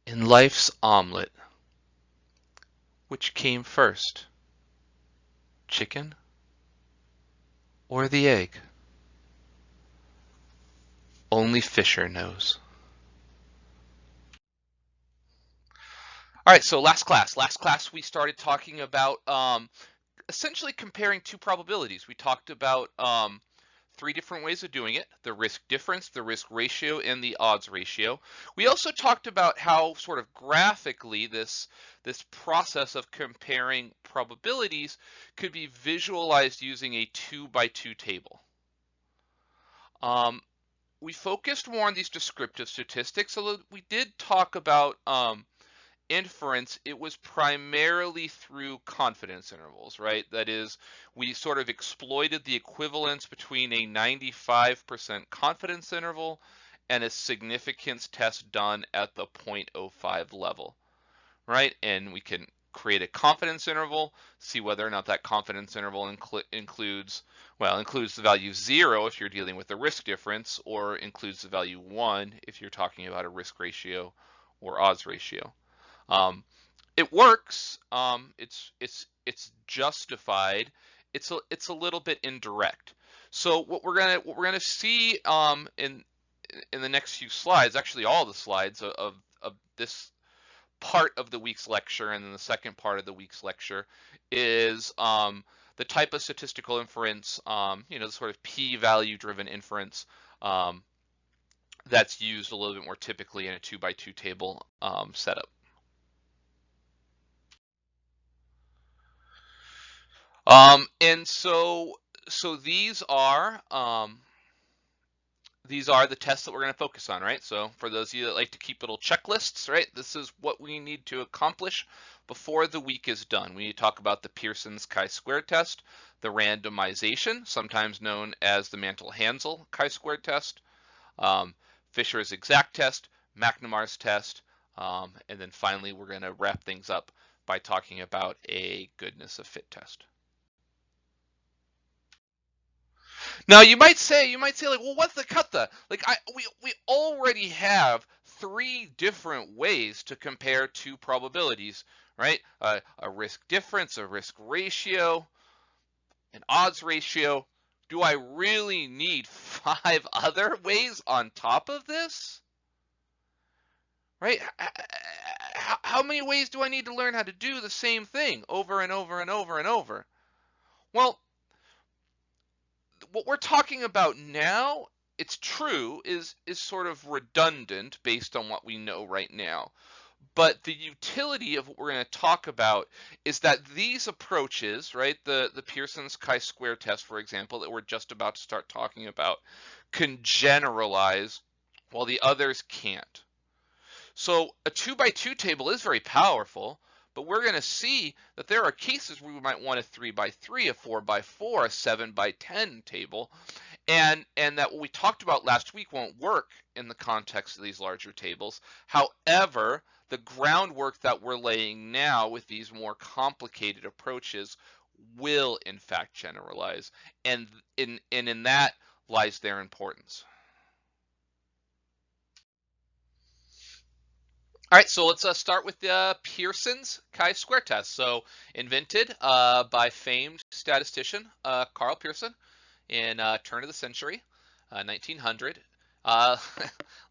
In life's omelet, which came first, chicken or the egg? Only Fisher knows. All right, so last class we started talking about essentially comparing two probabilities. We talked about three different ways of doing it: the risk difference, the risk ratio, and the odds ratio. We also talked about how sort of graphically this process of comparing probabilities could be visualized using a 2 by 2 table. We focused more on these descriptive statistics, although we did talk about inference. It was primarily through confidence intervals, right? That is, we sort of exploited the equivalence between a 95% confidence interval and a significance test done at the 0.05 level, right? And we can create a confidence interval, see whether or not that confidence interval includes the value 0 if you're dealing with a risk difference, or includes the value 1 if you're talking about a risk ratio or odds ratio. It works. It's justified. It's a little bit indirect. So what we're gonna see in the next few slides, actually all the slides of this part of the week's lecture and then the second part of the week's lecture, is the type of statistical inference, the sort of p-value driven inference that's used a little bit more typically in a 2 by 2 table setup. And so these are the tests that we're going to focus on, right? So for those of you that like to keep little checklists, right, this is what we need to accomplish before the week is done. We need to talk about the Pearson's chi-square test, the randomization, sometimes known as the Mantel-Hansel chi-square test, Fisher's exact test, McNemar's test, and then finally we're going to wrap things up by talking about a goodness of fit test. Now you might say like, well, what's the kata? Like we already have three different ways to compare two probabilities, right? A risk difference, a risk ratio, an odds ratio. Do I really need 5 other ways on top of this? Right? How many ways do I need to learn how to do the same thing over and over and over and over? Well, what we're talking about now, it's true, is sort of redundant based on what we know right now. But the utility of what we're going to talk about is that these approaches, right, the Pearson's chi-square test, for example, that we're just about to start talking about, can generalize while the others can't. So a 2 by 2 table is very powerful, but we're going to see that there are cases where we might want a 3 by 3, a 4 by 4, a 7 by 10 table, and that what we talked about last week won't work in the context of these larger tables. However, the groundwork that we're laying now with these more complicated approaches will in fact generalize, and in that lies their importance. All right, so let's start with Pearson's chi-square test. So invented by famed statistician Carl Pearson in turn of the century, 1900. Uh,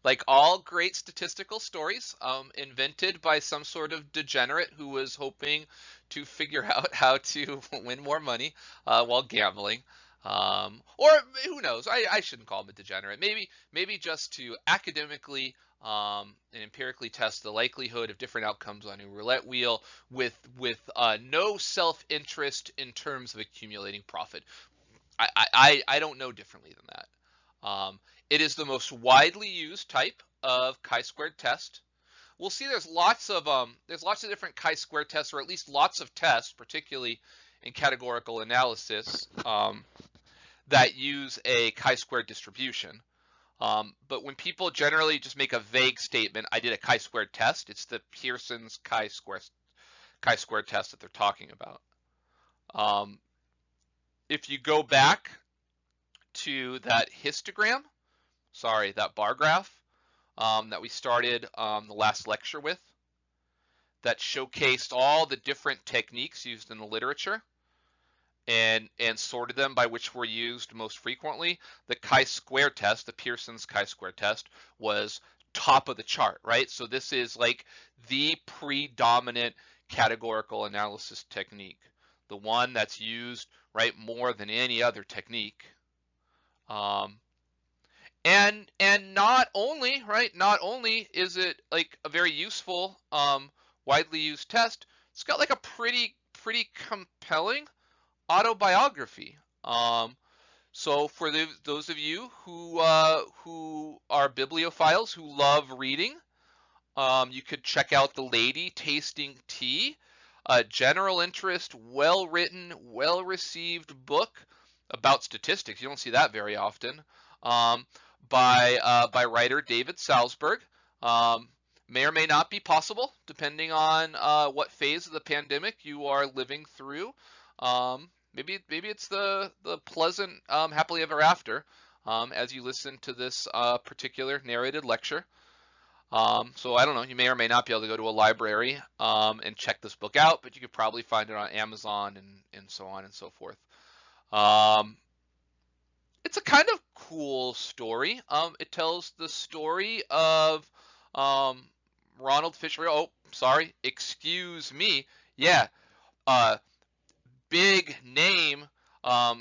like all great statistical stories, invented by some sort of degenerate who was hoping to figure out how to win more money while gambling. Or who knows? I shouldn't call him a degenerate. Maybe just to academically and empirically test the likelihood of different outcomes on a roulette wheel with no self-interest in terms of accumulating profit. I don't know differently than that. It is the most widely used type of chi-squared test. We'll see there's lots of different chi-square tests, or at least lots of tests, particularly in categorical analysis, that use a chi-square distribution. But when people generally just make a vague statement, I did a chi-square test, it's the Pearson's chi-square test that they're talking about. If you go back to that histogram, that bar graph, that we started the last lecture with, that showcased all the different techniques used in the literature and sorted them by which were used most frequently. The chi-square test, the Pearson's chi-square test, was top of the chart, right? So this is like the predominant categorical analysis technique, the one that's used, right, more than any other technique. And not only, right, not only is it like a very useful, widely used test, it's got like a pretty compelling autobiography. So for those of you who are bibliophiles who love reading, you could check out The Lady Tasting Tea, a general interest, well-written, well-received book about statistics. You don't see that very often. By writer David Salzberg. May or may not be possible, depending on what phase of the pandemic you are living through. Maybe it's the pleasant happily ever after as you listen to this particular narrated lecture. So I don't know, you may or may not be able to go to a library and check this book out, but you could probably find it on Amazon and so on and so forth. It's a kind of cool story. It tells the story of Ronald Fisher. Oh, sorry, excuse me. Yeah, big name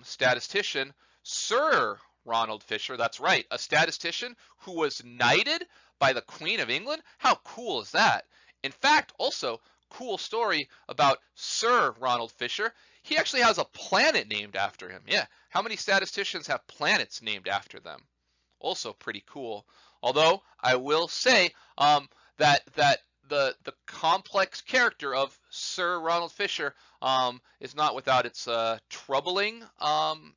statistician, Sir Ronald Fisher. That's right, a statistician who was knighted by the Queen of England. How cool is that? In fact, also, cool story about Sir Ronald Fisher. He actually has a planet named after him. Yeah, how many statisticians have planets named after them? Also pretty cool. Although I will say that the complex character of Sir Ronald Fisher is not without its troubling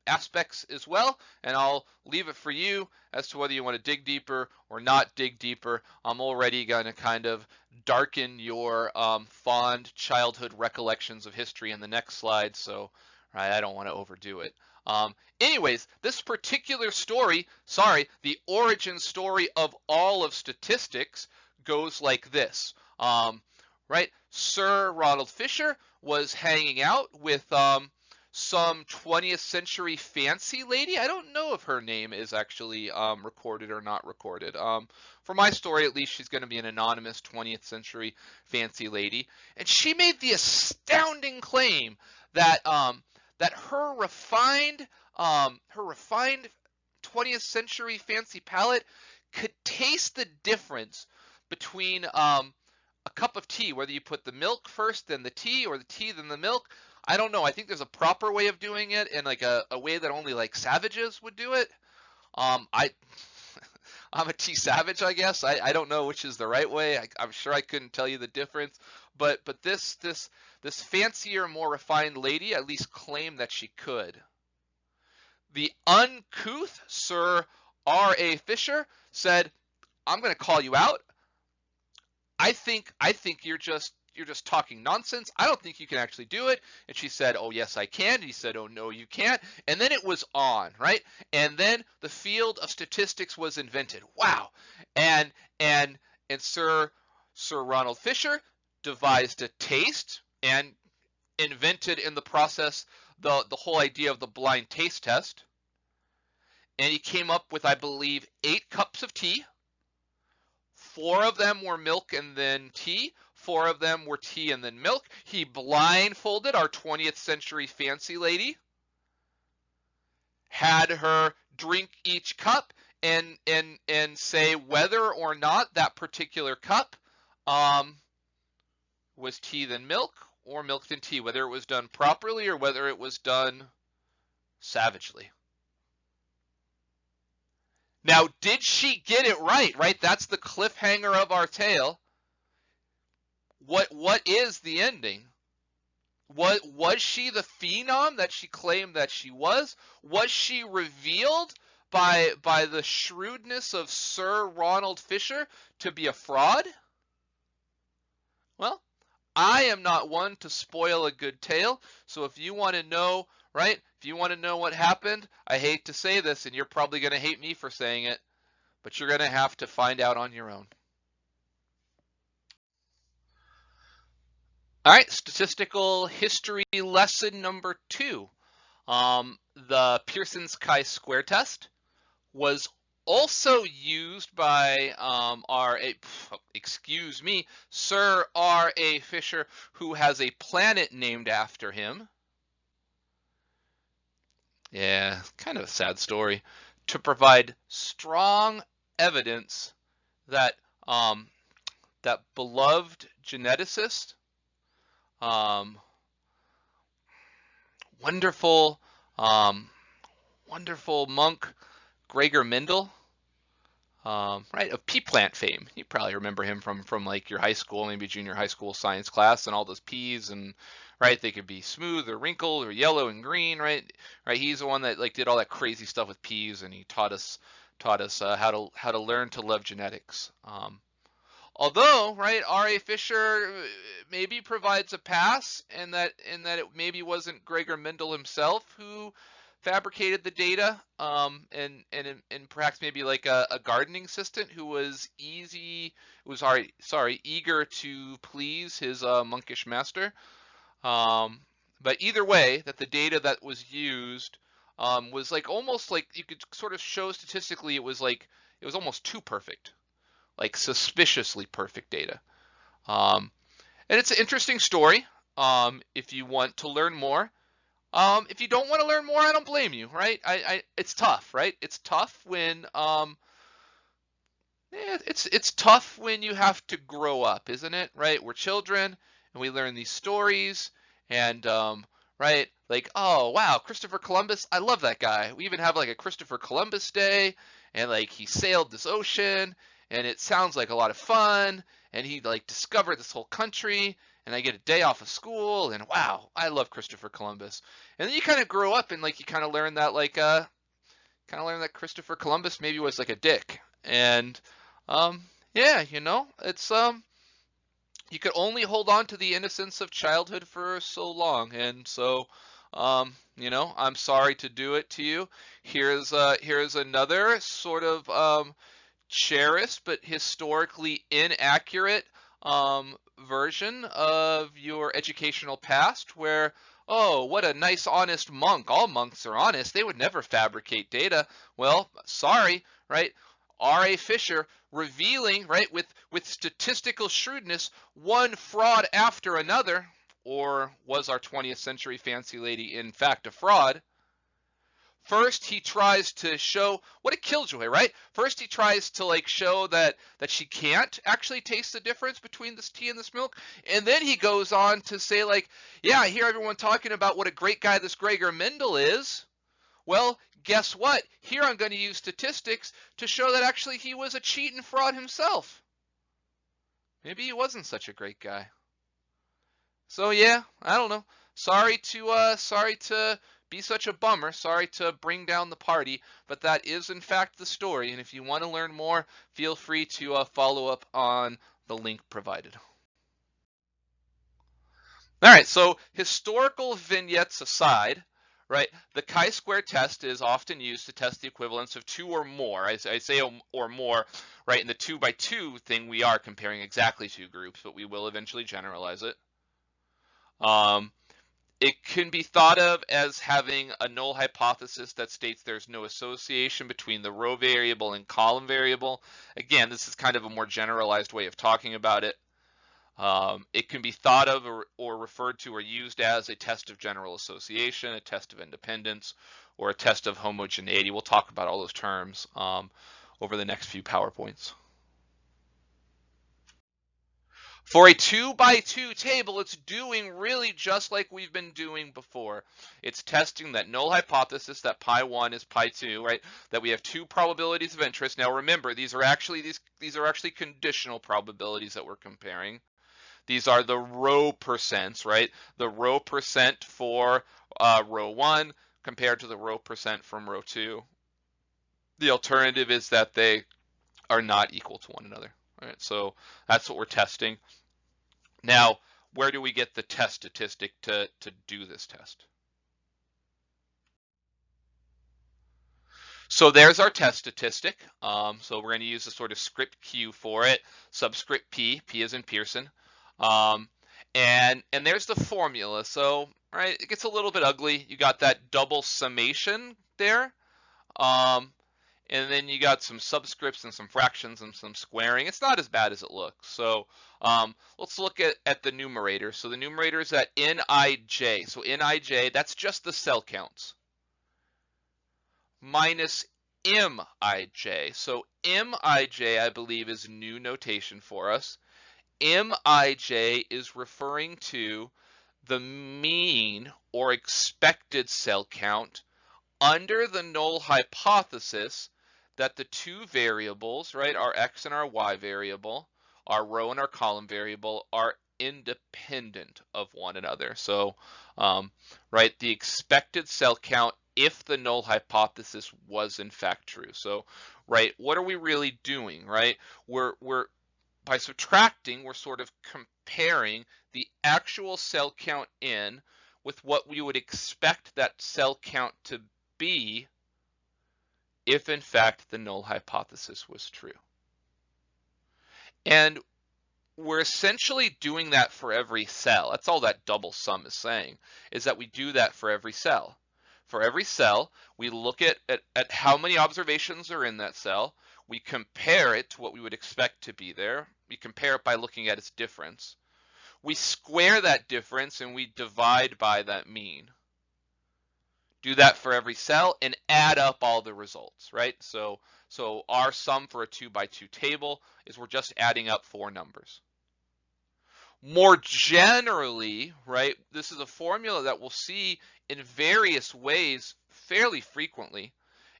aspects as well, and I'll leave it for you as to whether you want to dig deeper or not dig deeper. I'm already going to kind of darken your fond childhood recollections of history in the next slide, so right, I don't want to overdo it. Anyways, this particular story, the origin story of all of statistics goes like this. Right, Sir Ronald Fisher was hanging out with some 20th century fancy lady. I don't know if her name is actually recorded or not recorded. For my story, at least, she's going to be an anonymous 20th century fancy lady, and she made the astounding claim that that her refined 20th century fancy palate could taste the difference between a cup of tea, whether you put the milk first, then the tea, or the tea, then the milk. I don't know. I think there's a proper way of doing it, and like a way that only like savages would do it. I'm a tea savage, I guess. I don't know which is the right way. I'm sure I couldn't tell you the difference. But this fancier, more refined lady at least claimed that she could. The uncouth Sir R.A. Fisher said, "I'm going to call you out. I think you're just talking nonsense. I don't think you can actually do it." And she said, "Oh, yes, I can." And he said, "Oh, no, you can't." And then it was on, right? And then the field of statistics was invented. Wow. And Sir Ronald Fisher devised a taste and invented in the process the whole idea of the blind taste test. And he came up with, I believe, 8 cups of tea. 4 of them were milk and then tea. 4 of them were tea and then milk. He blindfolded our 20th century fancy lady, had her drink each cup and say whether or not that particular cup was tea then milk or milk then tea, whether it was done properly or whether it was done savagely. Now, did she get it right? Right? That's the cliffhanger of our tale. What is the ending? Was she the phenom that she claimed that she was? Was she revealed by the shrewdness of Sir Ronald Fisher to be a fraud? Well, I am not one to spoil a good tale, so if you want to know, right, if you want to know what happened, I hate to say this, and you're probably going to hate me for saying it, but you're going to have to find out on your own. All right, statistical history lesson number 2. The Pearson's chi-square test was also used by Sir R.A. Fisher, who has a planet named after him. Yeah, kind of a sad story. To provide strong evidence that that beloved geneticist, wonderful, wonderful monk Gregor Mendel, right, of pea plant fame. You probably remember him from like your high school, maybe junior high school science class, and all those peas, and right, they could be smooth or wrinkled or yellow and green, right? Right, he's the one that like did all that crazy stuff with peas, and he taught us how to learn to love genetics. Although, right, R.A. Fisher maybe provides a pass, and that it maybe wasn't Gregor Mendel himself who fabricated the data, and perhaps maybe like a gardening assistant who was eager to please his monkish master. But either way, that the data that was used was like almost like you could sort of show statistically it was almost too perfect, like suspiciously perfect data. And it's an interesting story if you want to learn more. If you don't want to learn more, I don't blame you, right? It's tough, right? It's tough when it's tough when you have to grow up, isn't it? Right? We're children and we learn these stories, and right, like, oh wow, Christopher Columbus, I love that guy. We even have like a Christopher Columbus Day, and like he sailed this ocean, and it sounds like a lot of fun, and he like discovered this whole country, and I get a day off of school, and wow, I love Christopher Columbus. And then you kind of grow up and like you kind of learn that Christopher Columbus maybe was like a dick. And yeah, it's you could only hold on to the innocence of childhood for so long, and so I'm sorry to do it to you. Here's another sort of cherished but historically inaccurate version of your educational past, where, oh, what a nice honest monk. All monks are honest. They would never fabricate data. Well, sorry, right? R.A. Fisher revealing, right, with statistical shrewdness, one fraud after another. Or was our 20th century fancy lady in fact a fraud? First, he tries to show what a killjoy, right? First, he tries to like show that she can't actually taste the difference between this tea and this milk, and then he goes on to say like, yeah, I hear everyone talking about what a great guy this Gregor Mendel is. Well, guess what? Here I'm going to use statistics to show that actually he was a cheat and fraud himself. Maybe he wasn't such a great guy. So yeah, I don't know. Sorry to be such a bummer. Sorry to bring down the party, but that is in fact the story. And if you want to learn more, feel free to follow up on the link provided. All right, so historical vignettes aside, right, the chi-square test is often used to test the equivalence of two or more. I say or more, right? In the 2 by 2 thing, we are comparing exactly two groups, but we will eventually generalize it. It can be thought of as having a null hypothesis that states there's no association between the row variable and column variable. Again, this is kind of a more generalized way of talking about it. It can be thought of or referred to or used as a test of general association, a test of independence, or a test of homogeneity. We'll talk about all those terms over the next few PowerPoints. For a 2 by 2 table, it's doing really just like we've been doing before. It's testing that null hypothesis that pi 1 is pi 2, right? That we have two probabilities of interest. Now remember, these are actually conditional probabilities that we're comparing. These are the row percents, right? The row percent for row 1 compared to the row percent from row 2. The alternative is that they are not equal to one another. All right, so that's what we're testing. Now, where do we get the test statistic to do this test? So there's our test statistic. So we're going to use the sort of script Q for it, subscript P, P is in Pearson. Um, and there's the formula. So, right, it gets a little bit ugly. You got that double summation there. Um, and then you got some subscripts and some fractions and some squaring. It's not as bad as it looks. So let's look at the numerator. So the numerator is at Nij. So Nij, that's just the cell counts, minus Mij. So Mij, I believe, is new notation for us. Mij is referring to the mean or expected cell count under the null hypothesis that the two variables, right, our x and our y variable, our row and our column variable, are independent of one another. So, right, the expected cell count if the null hypothesis was in fact true. So, right, what are we really doing, right? We're by subtracting, we're sort of comparing the actual cell count in with what we would expect that cell count to be if in fact the null hypothesis was true. And we're essentially doing that for every cell. That's all that double sum is saying, is that we do that for every cell. For every cell, we look at how many observations are in that cell. We compare it to what we would expect to be there. We compare it by looking at its difference. We square that difference and we divide by that mean. Do that for every cell and add up all the results, right? So our sum for a 2x2 table is we're just adding up four numbers. More generally, right, this is a formula that we'll see in various ways fairly frequently.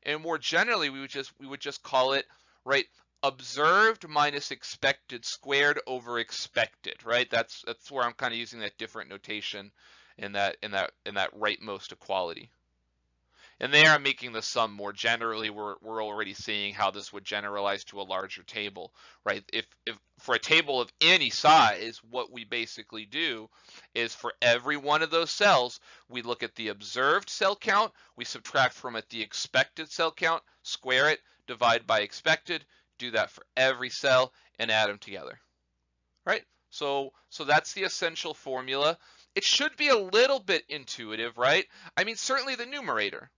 And more generally, we would just call it, right, observed minus expected squared over expected, right? That's where I'm kind of using that different notation in that rightmost equality. And there I'm making the sum more generally. We're already seeing how this would generalize to a larger table, right? If for a table of any size, what we basically do is for every one of those cells, we look at the observed cell count, we subtract from it the expected cell count, square it, divide by expected, do that for every cell, and add them together, right? So that's the essential formula. It should be a little bit intuitive, right? I mean, certainly the numerator.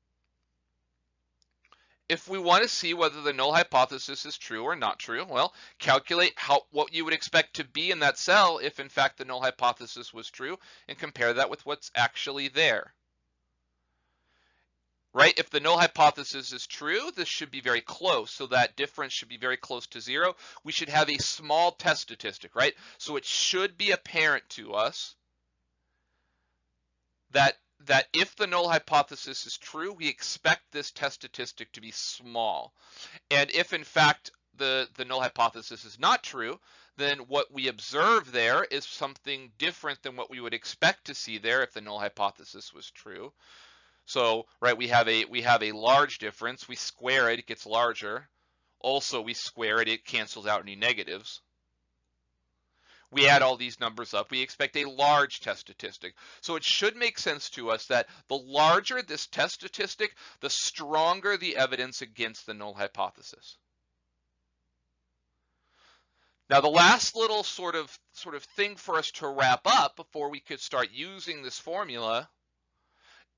If we want to see whether the null hypothesis is true or not true, well, calculate what you would expect to be in that cell if in fact the null hypothesis was true and compare that with what's actually there. Right? If the null hypothesis is true, this should be very close. So that difference should be very close to zero. We should have a small test statistic, right? So it should be apparent to us that if the null hypothesis is true, we expect this test statistic to be small. And if in fact the null hypothesis is not true, then what we observe there is something different than what we would expect to see there if the null hypothesis was true. So, right, we have a large difference. We square it, it gets larger. Also, we square it, it cancels out any negatives. We add all these numbers up, we expect a large test statistic. So it should make sense to us that the larger this test statistic, the stronger the evidence against the null hypothesis. Now, the last little sort of thing for us to wrap up before we could start using this formula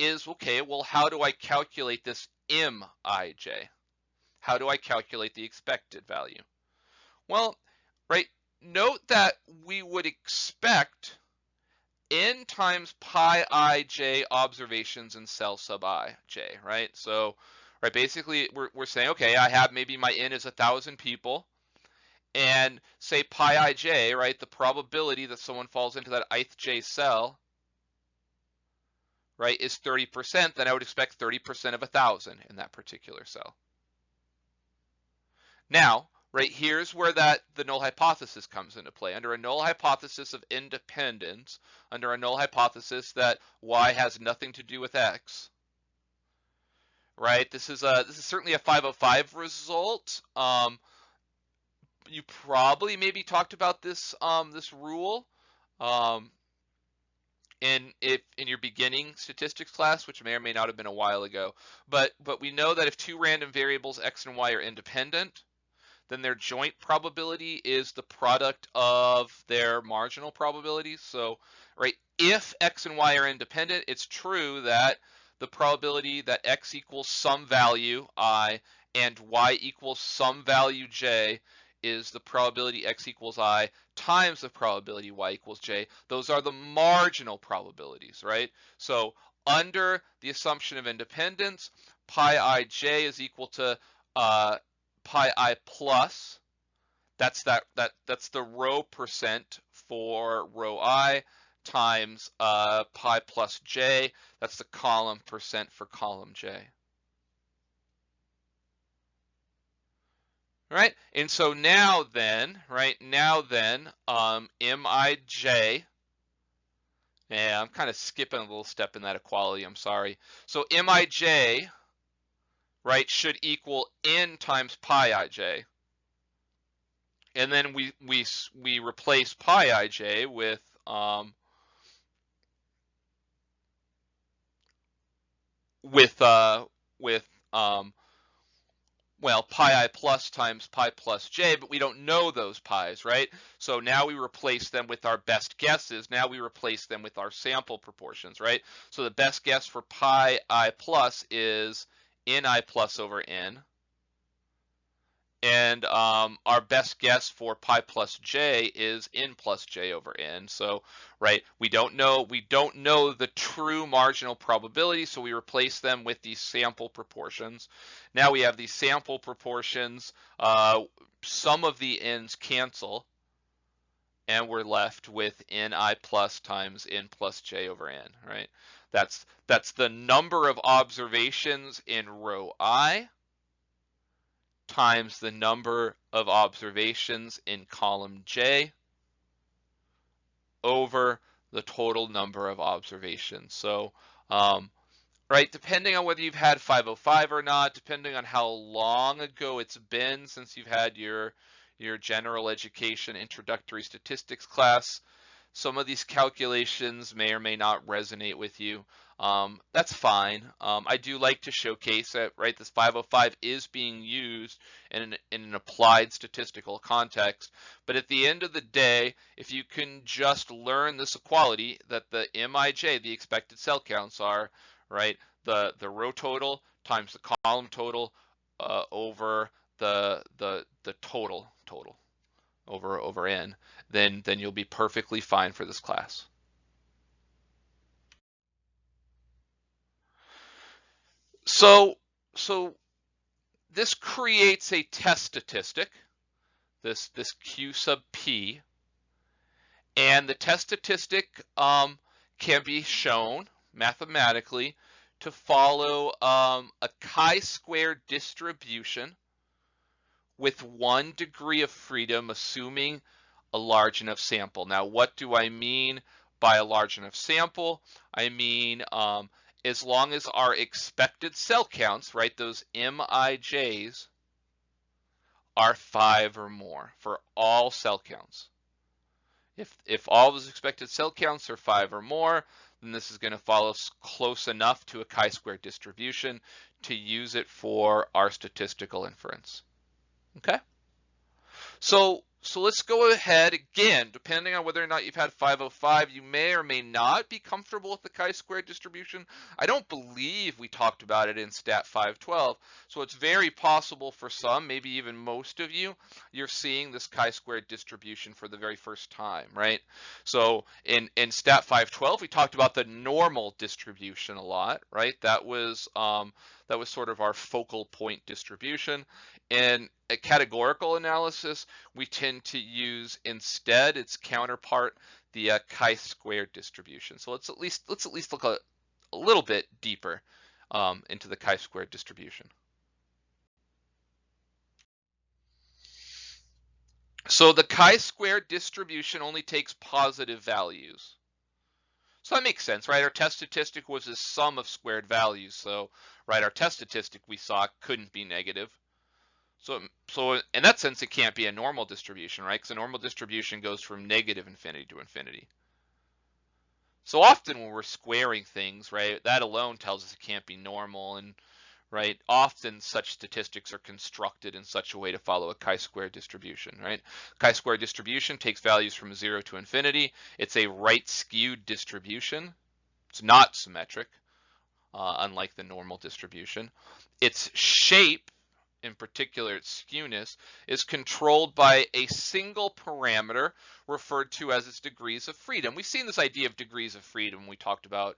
is, okay, well, how do I calculate this Mij? How do I calculate the expected value? Well, right, note that we would expect n times pi ij observations in cell sub I j, right? So, right, basically we're saying, okay, I have maybe my n is 1,000 people, and say pi ij, right, the probability that someone falls into that ith j cell, right, is 30%, then I would expect 30% of 1,000 in that particular cell. Now, right, here's where the null hypothesis comes into play. Under a null hypothesis of independence, under a null hypothesis that y has nothing to do with x, right? This is certainly a 505 result. You probably maybe talked about this this rule if in your beginning statistics class, which may or may not have been a while ago, but we know that if two random variables x and y are independent, then their joint probability is the product of their marginal probabilities. So, right, if x and y are independent, it's true that the probability that x equals some value I and y equals some value j is the probability x equals I times the probability y equals j. Those are the marginal probabilities, right? So under the assumption of independence, pi ij is equal to pi I plus, that's the row percent for row I, times pi plus j, that's the column percent for column j. Right? And so now then, Mij, yeah, I'm kind of skipping a little step in that equality, I'm sorry. So Mij, right, should equal n times pi ij. And then we replace pi ij with well, pi I plus times pi plus j, but we don't know those pi's, right? So now we replace them with our best guesses. Now we replace them with our sample proportions, right? So the best guess for pi I plus is ni plus over n. And our best guess for pi plus j is n plus j over n. So, right, we don't know the true marginal probability, so we replace them with these sample proportions. Now we have these sample proportions. Some of the n's cancel, and we're left with ni plus times n plus j over n. Right, that's the number of observations in row I times the number of observations in column J over the total number of observations. So, right, depending on whether you've had 505 or not, depending on how long ago it's been since you've had your general education introductory statistics class, some of these calculations may or may not resonate with you. That's fine. I do like to showcase that, right, this 505 is being used in an applied statistical context. But at the end of the day, if you can just learn this equality that the Mij, the expected cell counts, are, right, the row total times the column total over the total over n, then you'll be perfectly fine for this class. So this creates a test statistic, this Q sub p, and the test statistic can be shown mathematically to follow a chi-square distribution with 1 degree of freedom, assuming a large enough sample. Now, what do I mean by a large enough sample? I mean, as long as our expected cell counts, right, those MIJs, are 5 or more for all cell counts. If all those expected cell counts are 5 or more, then this is going to follow close enough to a chi-square distribution to use it for our statistical inference. Okay? So let's go ahead again, depending on whether or not you've had 505, you may or may not be comfortable with the chi-square distribution. I don't believe we talked about it in Stat 512, so it's very possible for some, maybe even most of you, you're seeing this chi-square distribution for the very first time, right? So in Stat 512, we talked about the normal distribution a lot, right? That was sort of our focal point distribution. In a categorical analysis, we tend to use instead its counterpart, the chi-square distribution. So let's at least look a little bit deeper into the chi-square distribution. So the chi-square distribution only takes positive values. So that makes sense, right? Our test statistic was a sum of squared values. So, right, our test statistic we saw couldn't be negative. So in that sense, it can't be a normal distribution, right? Because a normal distribution goes from negative infinity to infinity. So often when we're squaring things, right, that alone tells us it can't be normal, and right, often such statistics are constructed in such a way to follow a chi-square distribution, right? Chi-square distribution takes values from 0 to infinity. It's a right-skewed distribution. It's not symmetric, unlike the normal distribution. Its shape, in particular its skewness, is controlled by a single parameter referred to as its degrees of freedom. We've seen this idea of degrees of freedom when we talked about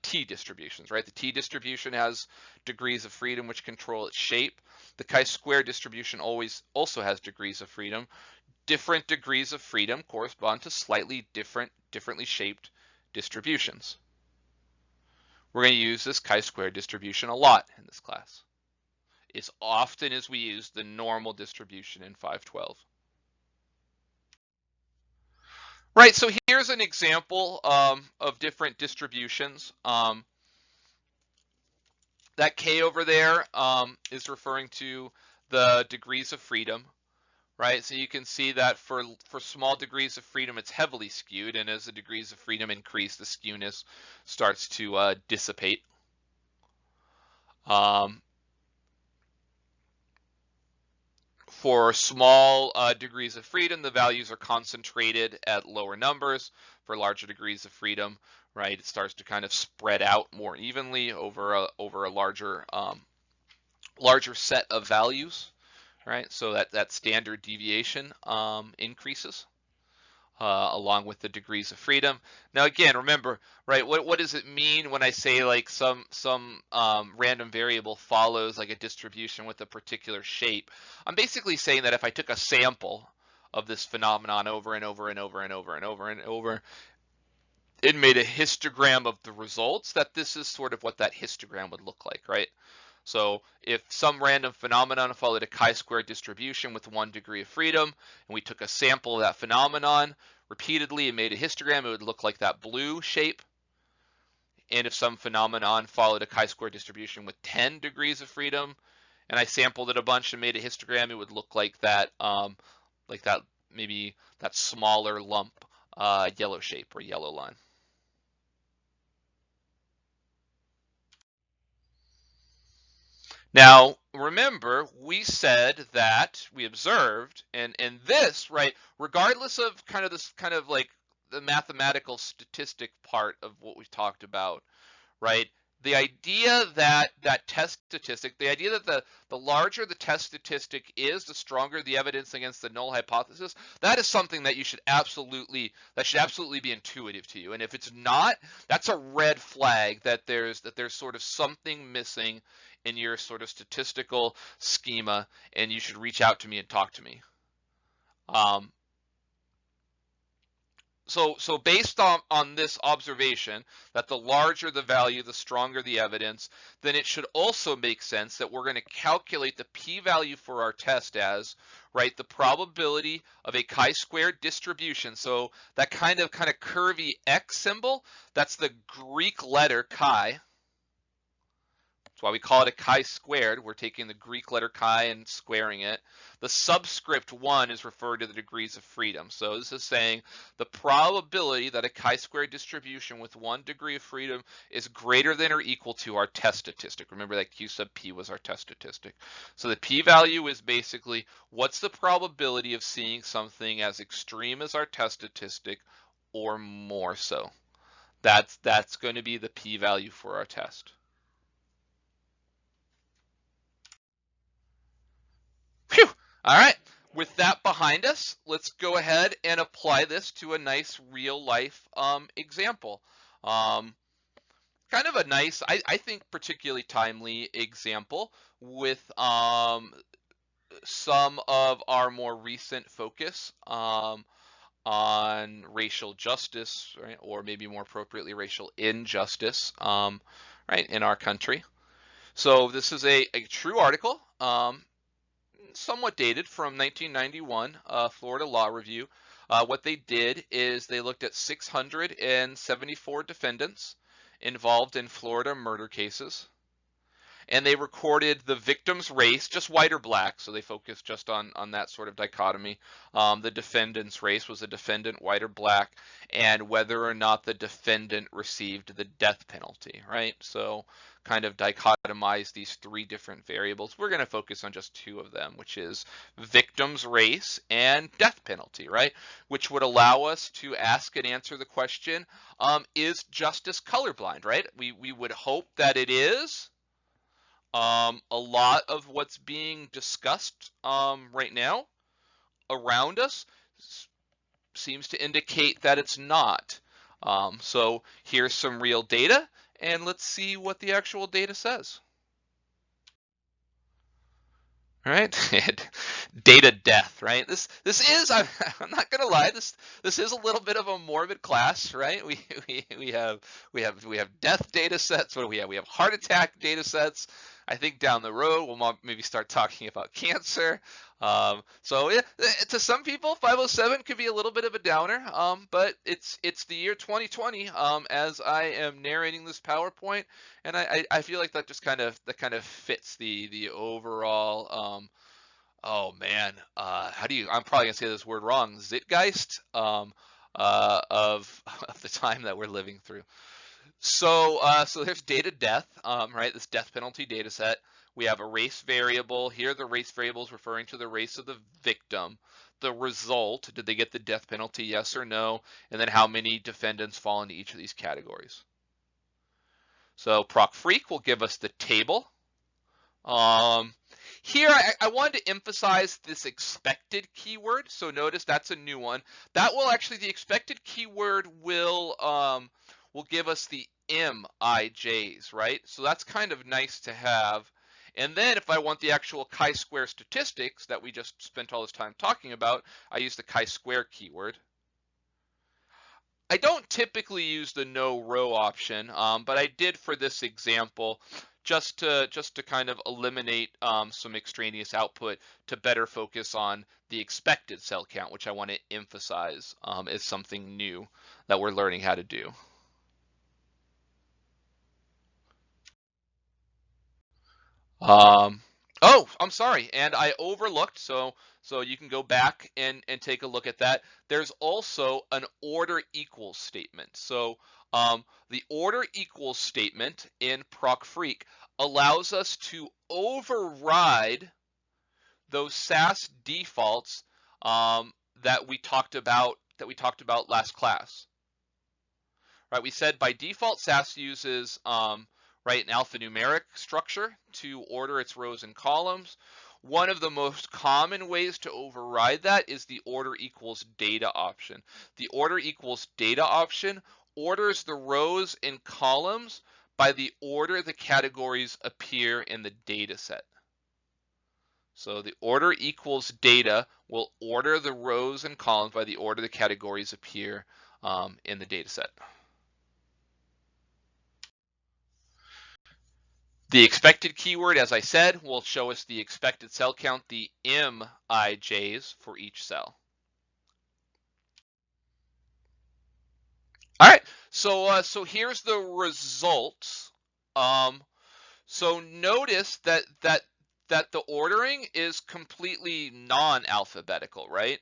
t-distributions, right? The t-distribution has degrees of freedom which control its shape. The chi-square distribution also has degrees of freedom. Different degrees of freedom correspond to slightly differently shaped distributions. We're going to use this chi-square distribution a lot in this class, as often as we use the normal distribution in 512. Right, so here's an example of different distributions. That K over there is referring to the degrees of freedom, right? So you can see that for small degrees of freedom, it's heavily skewed, and as the degrees of freedom increase, the skewness starts to dissipate. For small degrees of freedom, the values are concentrated at lower numbers. For larger degrees of freedom, right, it starts to kind of spread out more evenly over a larger set of values, right? So that standard deviation increases. Along with the degrees of freedom. Now, again, remember, right? What does it mean when I say like some random variable follows like a distribution with a particular shape? I'm basically saying that if I took a sample of this phenomenon over and over and over and over and over and over, it made a histogram of the results, that this is sort of what that histogram would look like, right? So if some random phenomenon followed a chi-square distribution with 1 degree of freedom, and we took a sample of that phenomenon repeatedly and made a histogram, it would look like that blue shape. And if some phenomenon followed a chi-square distribution with 10 degrees of freedom, and I sampled it a bunch and made a histogram, it would look like that, maybe that smaller lump yellow shape or yellow line. Now, remember, we said that we observed, and this, right, regardless of kind of this kind of like the mathematical statistic part of what we've talked about, right? The idea that test statistic, the idea that the larger the test statistic is, the stronger the evidence against the null hypothesis, that is something that should absolutely be intuitive to you. And if it's not, that's a red flag that there's sort of something missing in your sort of statistical schema, and you should reach out to me and talk to me. So based on this observation, that the larger the value, the stronger the evidence, then it should also make sense that we're going to calculate the p-value for our test as, right, the probability of a chi-square distribution. So that kind of curvy X symbol, that's the Greek letter chi. That's why we call it a chi-squared. We're taking the Greek letter chi and squaring it. The subscript 1 is referred to the degrees of freedom. So this is saying the probability that a chi-square distribution with 1 degree of freedom is greater than or equal to our test statistic. Remember that Q sub p was our test statistic. So the p-value is basically what's the probability of seeing something as extreme as our test statistic or more so. That's going to be the p-value for our test. Phew. All right. With that behind us, let's go ahead and apply this to a nice real life example. Kind of a nice, I think particularly timely example with some of our more recent focus on racial justice, right, or maybe more appropriately racial injustice, right, in our country. So this is a true article. Somewhat dated from 1991, Florida Law Review. What they did is they looked at 674 defendants involved in Florida murder cases. and they recorded the victim's race, just white or black, so they focused just on that sort of dichotomy. The defendant's race was a defendant, white or black, and whether or not the defendant received the death penalty, right? So kind of dichotomize these three different variables. We're going to focus on just two of them, which is victim's race and death penalty, right? Which would allow us to ask and answer the question, is justice colorblind, right? We would hope that it is. A lot of what's being discussed right now around us seems to indicate that it's not. So here's some real data, and let's see what the actual data says. All right, data death, right? This is, I'm not gonna lie, this is a little bit of a morbid class, right? We have death data sets. What do we have? We have heart attack data sets. I think down the road we'll maybe start talking about cancer. So yeah, to some people 507 could be a little bit of a downer, but it's the year 2020 as I am narrating this PowerPoint, and I feel like that just kind of fits the overall oh man, how do you, I'm probably gonna say this word wrong, Zeitgeist of the time that we're living through. So there's data death, right? This death penalty data set. We have a race variable. Here the race variable is referring to the race of the victim. The result, did they get the death penalty, yes or no? And then how many defendants fall into each of these categories. So ProcFreak will give us the table. Here I wanted to emphasize this expected keyword. So notice that's a new one. That will actually, the expected keyword will give us the MIJs, right? So that's kind of nice to have. And then if I want the actual chi-square statistics that we just spent all this time talking about, I use the chi-square keyword. I don't typically use the no row option, but I did for this example, just to kind of eliminate some extraneous output to better focus on the expected cell count, which I want to emphasize is something new that we're learning how to do. Oh, I'm sorry, and I overlooked, so you can go back and take a look at that. There's also an order equals statement. So the order equals statement in ProcFreak allows us to override those SAS defaults that we talked about last class. Right, we said by default SAS uses right, an alphanumeric structure to order its rows and columns. One of the most common ways to override that is the order equals data option. The order equals data option orders the rows and columns by the order the categories appear in the data set. So the order equals data will order the rows and columns by the order the categories appear in the data set. The expected keyword, as I said, will show us the expected cell count, the MIJs for each cell. All right, so here's the results. So notice that the ordering is completely non-alphabetical, right?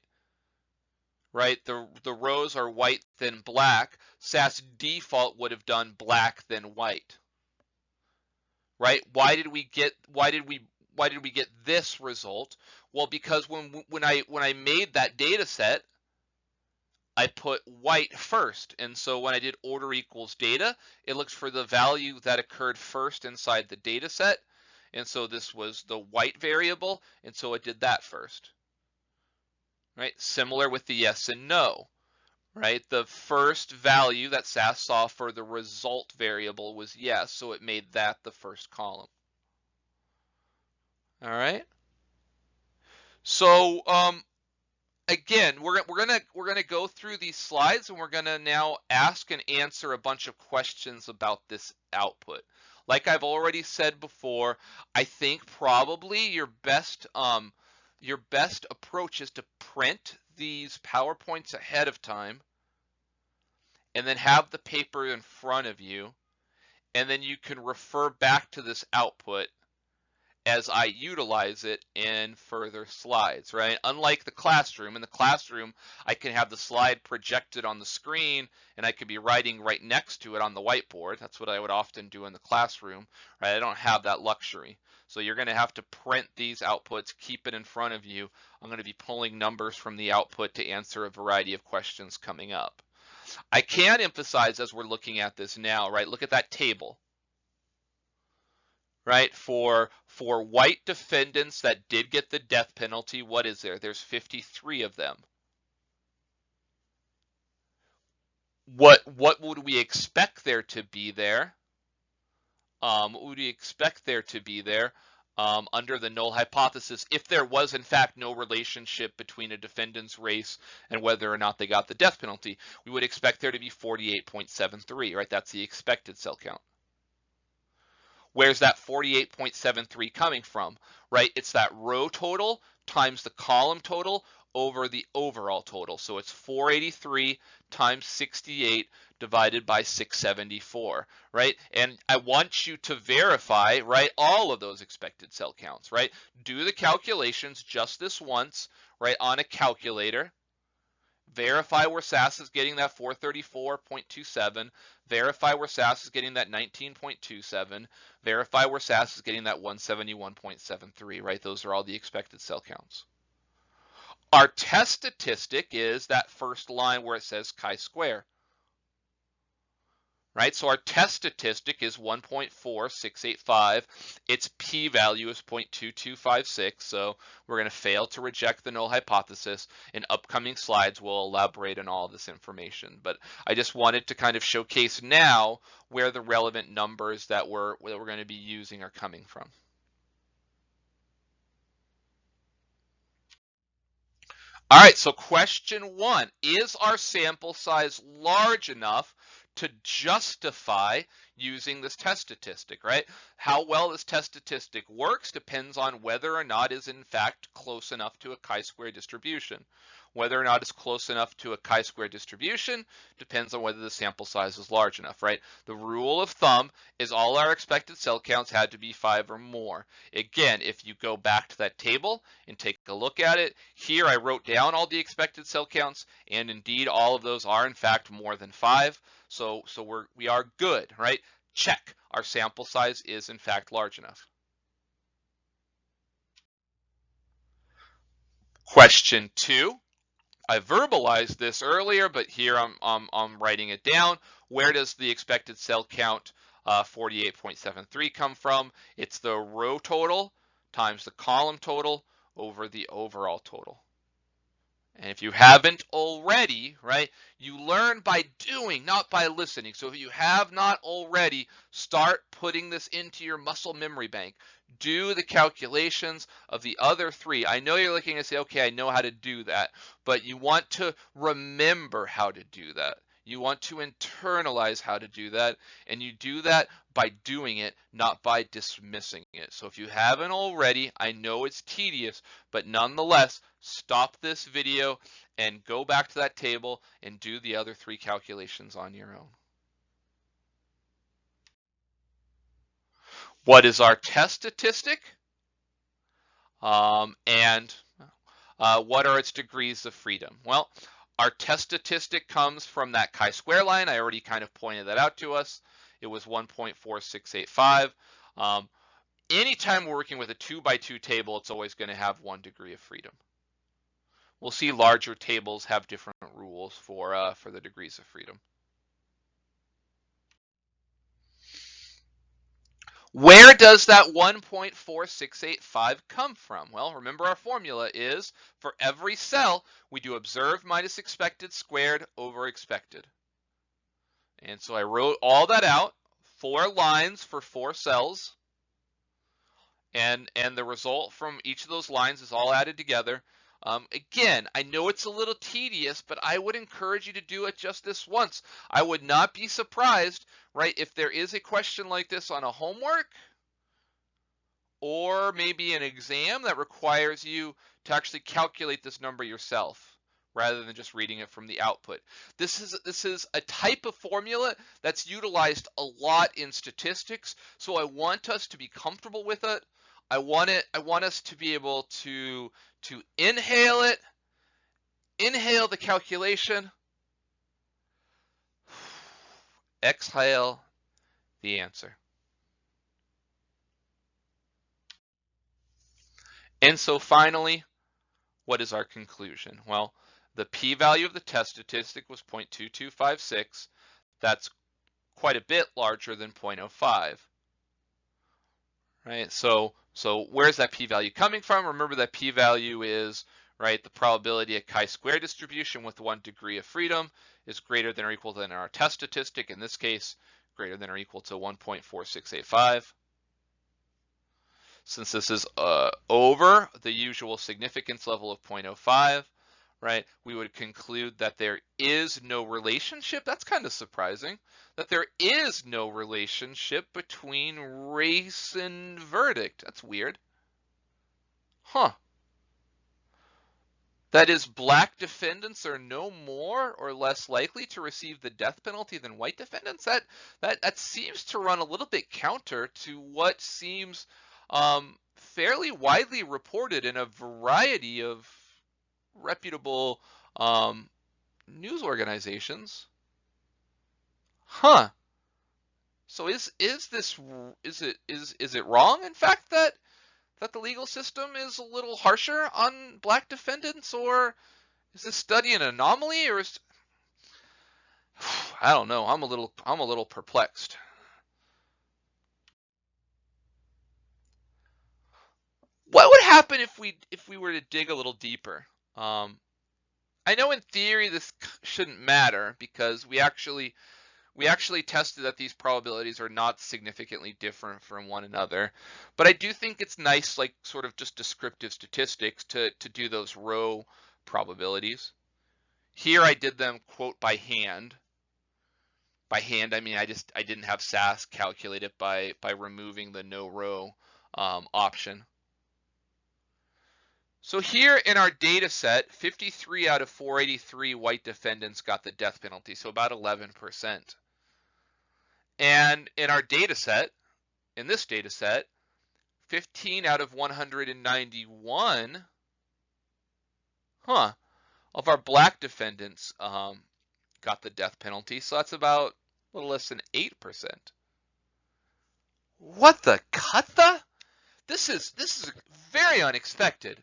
Right, the rows are white then black. SAS default would have done black then white. Right? Why did we get this result? Well, because when I made that data set, I put white first, and so when I did order equals data, it looks for the value that occurred first inside the data set, and so this was the white variable, and so it did that first. Right? Similar with the yes and no. Right? The first value that SAS saw for the result variable was yes, so it made that the first column. All right. So again, we're gonna go through these slides, and we're gonna now ask and answer a bunch of questions about this output. Like I've already said before, I think probably your best approach is to print these PowerPoints ahead of time, and then have the paper in front of you, and then you can refer back to this output as I utilize it in further slides, right? Unlike the classroom, in the classroom, I can have the slide projected on the screen and I could be writing right next to it on the whiteboard. That's what I would often do in the classroom, right? I don't have that luxury. So you're gonna have to print these outputs, keep it in front of you. I'm gonna be pulling numbers from the output to answer a variety of questions coming up. I can emphasize as we're looking at this now, right? Look at that table. Right, for white defendants that did get the death penalty, what is there? There's 53 of them. What would we expect there to be there? What would we expect there to be there under the null hypothesis if there was in fact no relationship between a defendant's race and whether or not they got the death penalty? We would expect there to be 48.73, right? That's the expected cell count. Where's that 48.73 coming from, right? It's that row total times the column total over the overall total. So it's 483 times 68 divided by 674, right? And I want you to verify, right, all of those expected cell counts, right? Do the calculations just this once, right, on a calculator. Verify where SAS is getting that 434.27. Verify where SAS is getting that 19.27. Verify where SAS is getting that 171.73, right? Those are all the expected cell counts. Our test statistic is that first line where it says chi-square. Right, so our test statistic is 1.4685. Its p-value is 0.2256, so we're going to fail to reject the null hypothesis. In upcoming slides, we'll elaborate on all this information. But I just wanted to kind of showcase now where the relevant numbers that we're going to be using are coming from. All right, so question 1, is our sample size large enough to justify using this test statistic, right? How well this test statistic works depends on whether or not is in fact close enough to a chi-square distribution. Whether or not it's close enough to a chi-square distribution depends on whether the sample size is large enough, right? The rule of thumb is all our expected cell counts had to be 5 or more. Again, if you go back to that table and take a look at it, here I wrote down all the expected cell counts, and indeed all of those are in fact more than 5. So we are good, right? Check. Our sample size is in fact large enough. Question 2. I verbalized this earlier, but here I'm writing it down. Where does the expected cell count 48.73 come from? It's the row total times the column total over the overall total. And if you haven't already, right, you learn by doing, not by listening. So if you have not already, start putting this into your muscle memory bank. Do the calculations of the other 3. I know you're looking and say, okay, I know how to do that, but you want to remember how to do that. You want to internalize how to do that, and you do that by doing it, not by dismissing it. So if you haven't already, I know it's tedious, but nonetheless, stop this video and go back to that table and do the other 3 calculations on your own. What is our test statistic? And what are its degrees of freedom? Well, our test statistic comes from that chi-square line. I already kind of pointed that out to us. It was 1.4685. Anytime we're working with a 2x2 table, it's always going to have 1 degree of freedom. We'll see larger tables have different rules for the degrees of freedom. Where does that 1.4685 come from? Well, remember our formula is for every cell, we do observed minus expected squared over expected. And so I wrote all that out, 4 lines for 4 cells. And the result from each of those lines is all added together. Again, I know it's a little tedious, but I would encourage you to do it just this once. I would not be surprised, right, if there is a question like this on a homework or maybe an exam that requires you to actually calculate this number yourself rather than just reading it from the output. This is a type of formula that's utilized a lot in statistics, so I want us to be comfortable with it. I want us to be able to inhale it, inhale the calculation, exhale the answer. And so finally, what is our conclusion? Well, the p-value of the test statistic was 0.2256. That's quite a bit larger than 0.05. Right? So where's that p-value coming from? Remember that p-value is, right, the probability a chi-square distribution with 1 degree of freedom is greater than or equal to our test statistic, in this case, greater than or equal to 1.4685. Since this is over the usual significance level of 0.05, right, we would conclude that there is no relationship. That's kind of surprising, that there is no relationship between race and verdict. That's weird. Huh. That is, black defendants are no more or less likely to receive the death penalty than white defendants. That seems to run a little bit counter to what seems fairly widely reported in a variety of reputable news organizations. Huh. So is it wrong, in fact, that the legal system is a little harsher on black defendants, or is this study an anomaly, or is I don't know. I'm a little perplexed. What would happen if we were to dig a little deeper? I know in theory this shouldn't matter because we actually tested that these probabilities are not significantly different from one another. But I do think it's nice, like sort of just descriptive statistics, to do those row probabilities. Here I did them, quote, by hand. By hand, I mean I didn't have SAS calculate it by removing the no row option. So here in our data set, 53 out of 483 white defendants got the death penalty, so about 11%. And in our data set, in this data set, 15 out of 191 of our black defendants got the death penalty, so that's about a little less than 8%. What the cut the? This is very unexpected.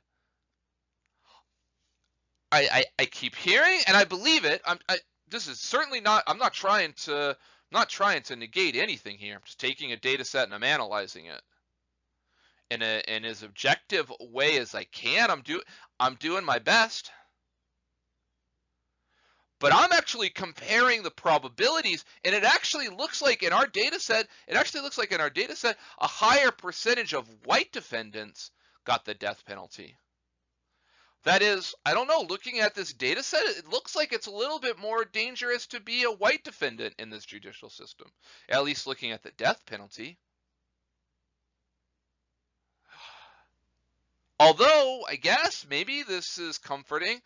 I keep hearing and I believe it. This is certainly not. I'm not trying to negate anything here. I'm just taking a data set and I'm analyzing it in as objective way as I can. I'm doing my best. But I'm actually comparing the probabilities, and it actually looks like in our data set, a higher percentage of white defendants got the death penalty. That is, I don't know, looking at this data set, it looks like it's a little bit more dangerous to be a white defendant in this judicial system, at least looking at the death penalty. Although, I guess, maybe this is comforting.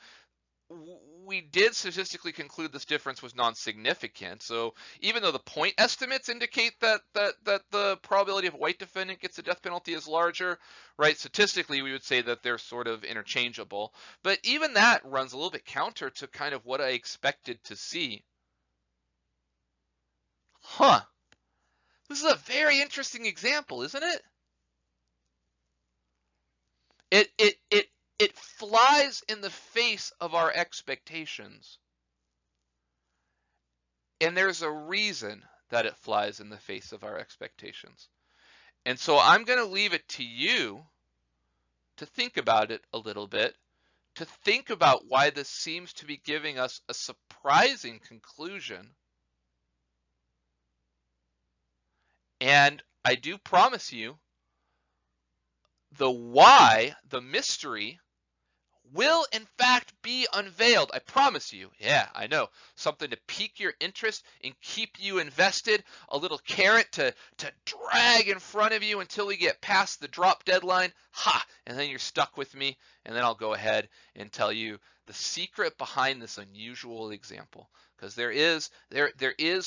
We did statistically conclude this difference was non-significant. So even though the point estimates indicate that the probability of a white defendant gets a death penalty is larger, right? Statistically, we would say that they're sort of interchangeable. But even that runs a little bit counter to kind of what I expected to see. Huh. This is a very interesting example, isn't it? It flies in the face of our expectations. And there's a reason that it flies in the face of our expectations. And so I'm going to leave it to you to think about it a little bit, to think about why this seems to be giving us a surprising conclusion. And I do promise you, the why, the mystery, will in fact be unveiled. I promise you. Yeah, I know. Something to pique your interest and keep you invested. A little carrot to drag in front of you until we get past the drop deadline. Ha! And then you're stuck with me. And then I'll go ahead and tell you the secret behind this unusual example. Because there is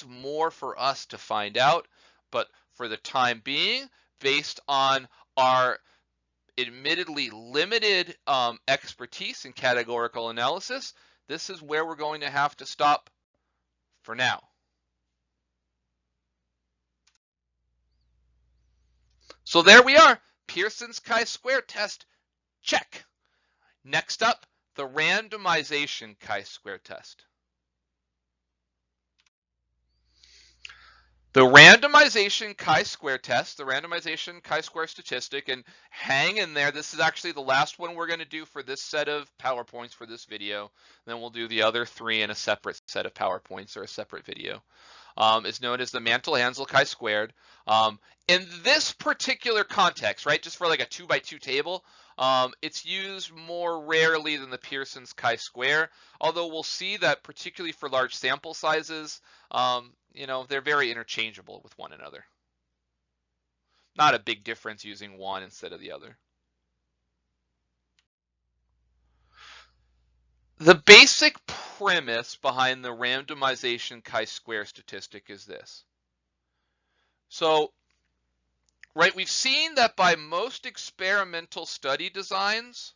more for us to find out. But for the time being, based on our admittedly limited expertise in categorical analysis, this is where we're going to have to stop for now. So there we are, Pearson's chi-square test, check. Next up, the randomization chi-square test. The randomization chi-square test, the randomization chi-square statistic, and hang in there. This is actually the last one we're going to do for this set of PowerPoints for this video. Then we'll do the other 3 in a separate set of PowerPoints or a separate video. Is known as the Mantel-Hansel chi-squared. In this particular context, right, just for like a 2x2 table, it's used more rarely than the Pearson's chi-square, although we'll see that particularly for large sample sizes, you know, they're very interchangeable with one another. Not a big difference using one instead of the other. The basic premise behind the randomization chi-square statistic is this. So, right, we've seen that by most experimental study designs,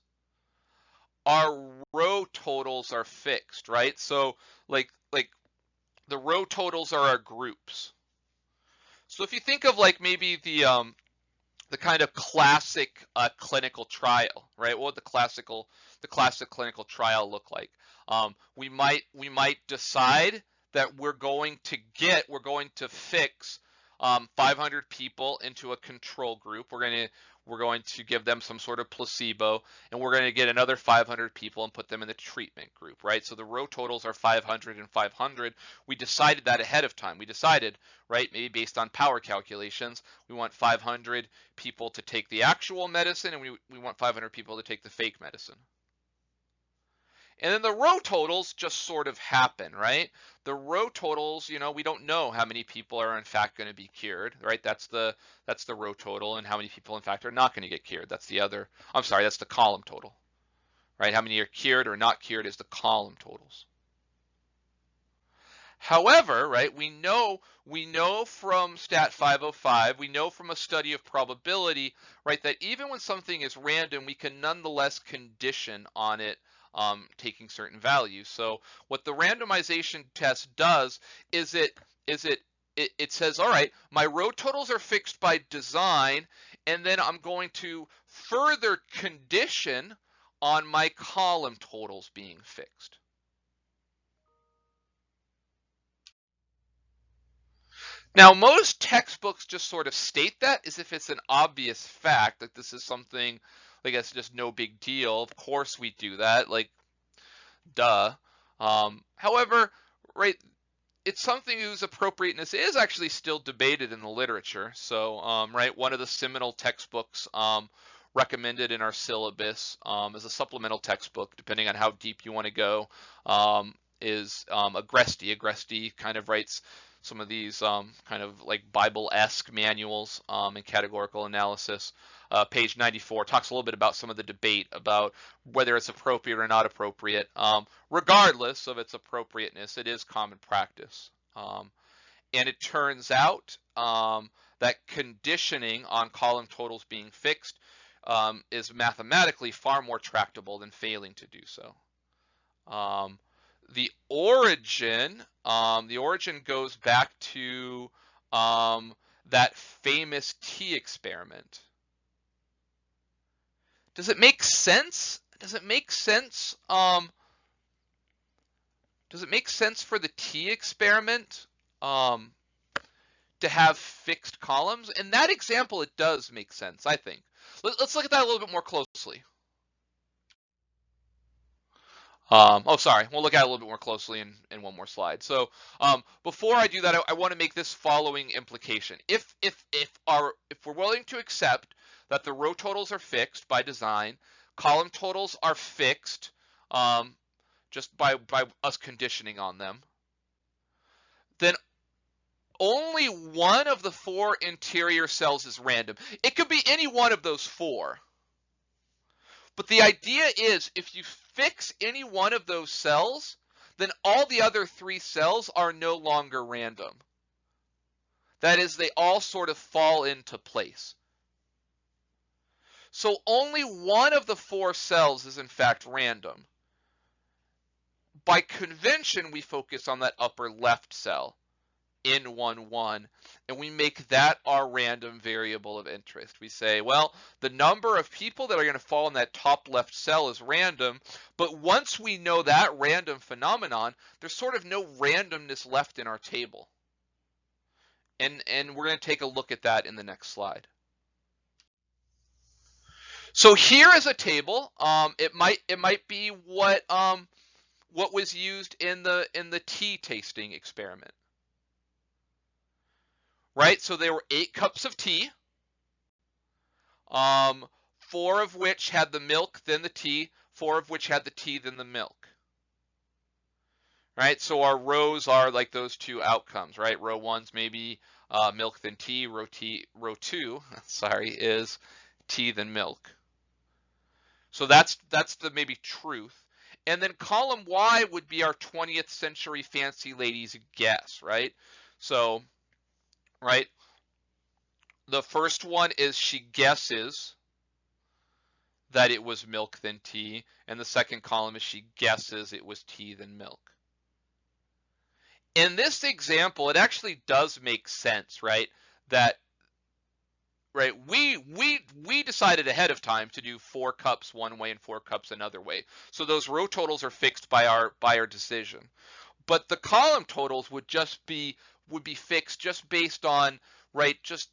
our row totals are fixed, right? So, like the row totals are our groups. So if you think of like maybe the kind of classic clinical trial, right? What would the classic clinical trial look like? We might decide that we're going to fix 500 people into a control group. We're going to give them some sort of placebo, and we're going to get another 500 people and put them in the treatment group, right? So the row totals are 500 and 500. We decided that ahead of time. We decided, right, maybe based on power calculations, we want 500 people to take the actual medicine, and we want 500 people to take the fake medicine. And then the row totals just sort of happen, right? The row totals, you know, we don't know how many people are in fact going to be cured, right? That's the row total, and how many people in fact are not going to get cured. That's the column total, right? How many are cured or not cured is the column totals. However, right, we know from Stat 505, we know from a study of probability, right, that even when something is random, we can nonetheless condition on it taking certain values. So what the randomization test does is it says, all right, my row totals are fixed by design, and then I'm going to further condition on my column totals being fixed. Now, most textbooks just sort of state that as if it's an obvious fact, that this is something like it's just no big deal. Of course we do that, like, duh. However, right, it's something whose appropriateness is actually still debated in the literature. So, right, one of the seminal textbooks recommended in our syllabus as a supplemental textbook, depending on how deep you want to go, is Agresti. Agresti kind of writes some of these kind of like Bible-esque manuals in categorical analysis. Page 94 talks a little bit about some of the debate about whether it's appropriate or not appropriate. Regardless of its appropriateness, it is common practice. And it turns out that conditioning on column totals being fixed is mathematically far more tractable than failing to do so. The origin goes back to that famous T experiment. Does it make sense? Does it make sense? Does it make sense for the T experiment to have fixed columns? In that example, it does make sense, I think. Let's look at that a little bit more closely. Sorry, we'll look at it a little bit more closely in one more slide. So before I do that, I want to make this following implication. If we're willing to accept that the row totals are fixed by design, column totals are fixed just by us conditioning on them, then only one of the 4 interior cells is random. It could be any one of those 4. But the idea is if you fix any one of those cells, then all the other 3 cells are no longer random. That is, they all sort of fall into place. So only one of the 4 cells is in fact random. By convention, we focus on that upper left cell, N11, and we make that our random variable of interest. We say, well, the number of people that are going to fall in that top left cell is random, but once we know that random phenomenon, there's sort of no randomness left in our table. And we're going to take a look at that in the next slide. So here is a table. It might be what was used in the tea tasting experiment, right? So there were 8 cups of tea, 4 of which had the milk, then the tea, 4 of which had the tea, then the milk, right? So our rows are like those 2 outcomes, right? Row 1's maybe milk then tea. Row 2, sorry, is tea then milk. So that's the maybe truth. And then column Y would be our 20th century fancy ladies guess, right? So, right, the first one is she guesses that it was milk then tea, and the second column is she guesses it was tea then milk. In this example, it actually does make sense, right? That right, we decided ahead of time to do 4 cups one way and 4 cups another way. So those row totals are fixed by our decision. But the column totals would be fixed just based on, right, just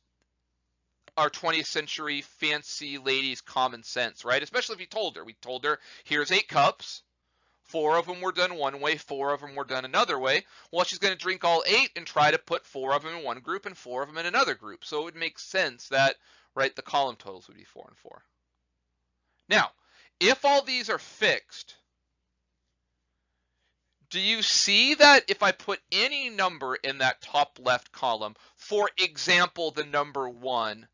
our 20th century fancy ladies common sense, right? Especially if we told her, here's 8 cups, 4 of them were done one way, 4 of them were done another way. Well, she's going to drink all 8 and try to put 4 of them in one group and 4 of them in another group. So it would make sense that, right, the column totals would be 4 and 4. Now, if all these are fixed, do you see that if I put any number in that top left column, for example, the number 1,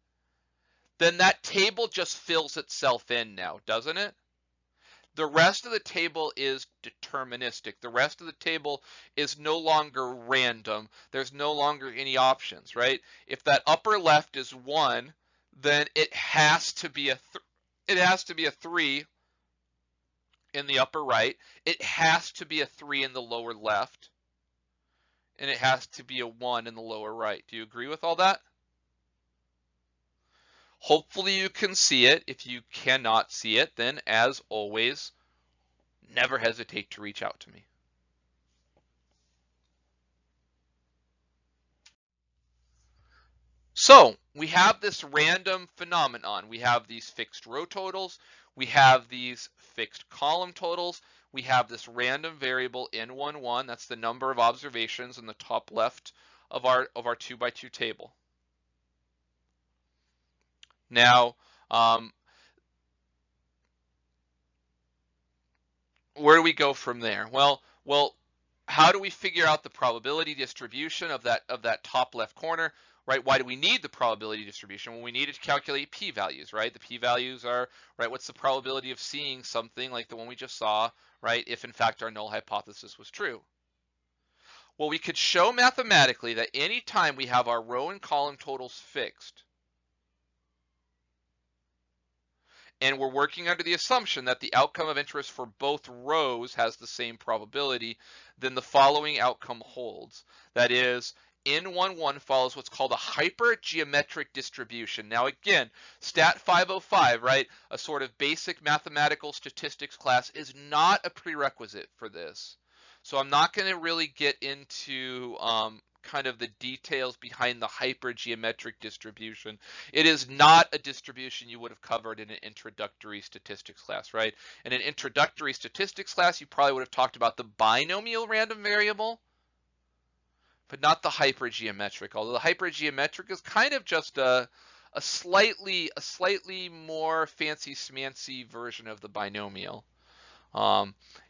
then that table just fills itself in now, doesn't it? The rest of the table is deterministic. The rest of the table is no longer random. There's no longer any options, right? If that upper left is 1, then it has to be a 3 in the upper right. It has to be a 3 in the lower left. And it has to be a 1 in the lower right. Do you agree with all that? Hopefully you can see it. If you cannot see it, then as always, never hesitate to reach out to me. So we have this random phenomenon. We have these fixed row totals. We have these fixed column totals. We have this random variable N11. That's the number of observations in the top left of our 2x2 table. Now, where do we go from there? Well, how do we figure out the probability distribution of that top left corner, right? Why do we need the probability distribution? Well, we need to calculate p-values, right? The p-values are, right, what's the probability of seeing something like the one we just saw, right, if in fact our null hypothesis was true? Well, we could show mathematically that any time we have our row and column totals fixed, and we're working under the assumption that the outcome of interest for both rows has the same probability, then the following outcome holds. That is, N11 follows what's called a hypergeometric distribution. Now again, Stat 505, right, a sort of basic mathematical statistics class, is not a prerequisite for this. So I'm not going to really get into kind of the details behind the hypergeometric distribution. It is not a distribution you would have covered in an introductory statistics class, right? In an introductory statistics class, you probably would have talked about the binomial random variable, but not the hypergeometric, although the hypergeometric is kind of just a slightly more fancy smancy version of the binomial.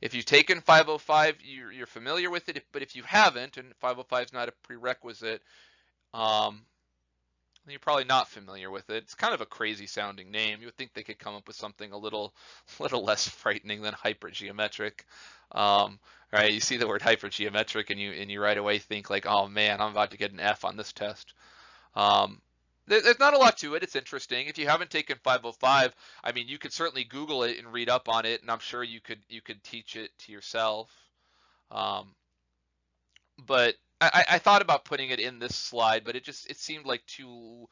If you've taken 505, you're familiar with it, but if you haven't, and 505 is not a prerequisite, you're probably not familiar with it. It's kind of a crazy sounding name. You would think they could come up with something a little less frightening than hypergeometric. Right? You see the word hypergeometric and you right away think like, oh man, I'm about to get an F on this test. There's not a lot to it. It's interesting. If you haven't taken 505, I mean, you could certainly Google it and read up on it, and I'm sure you could teach it to yourself. Um, but I thought about putting it in this slide, but it seemed like too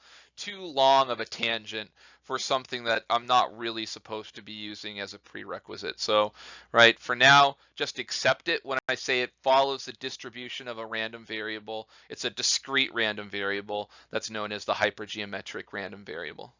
long of a tangent for something that I'm not really supposed to be using as a prerequisite. So, right, for now, just accept it when I say it follows the distribution of a random variable. It's a discrete random variable that's known as the hypergeometric random variable.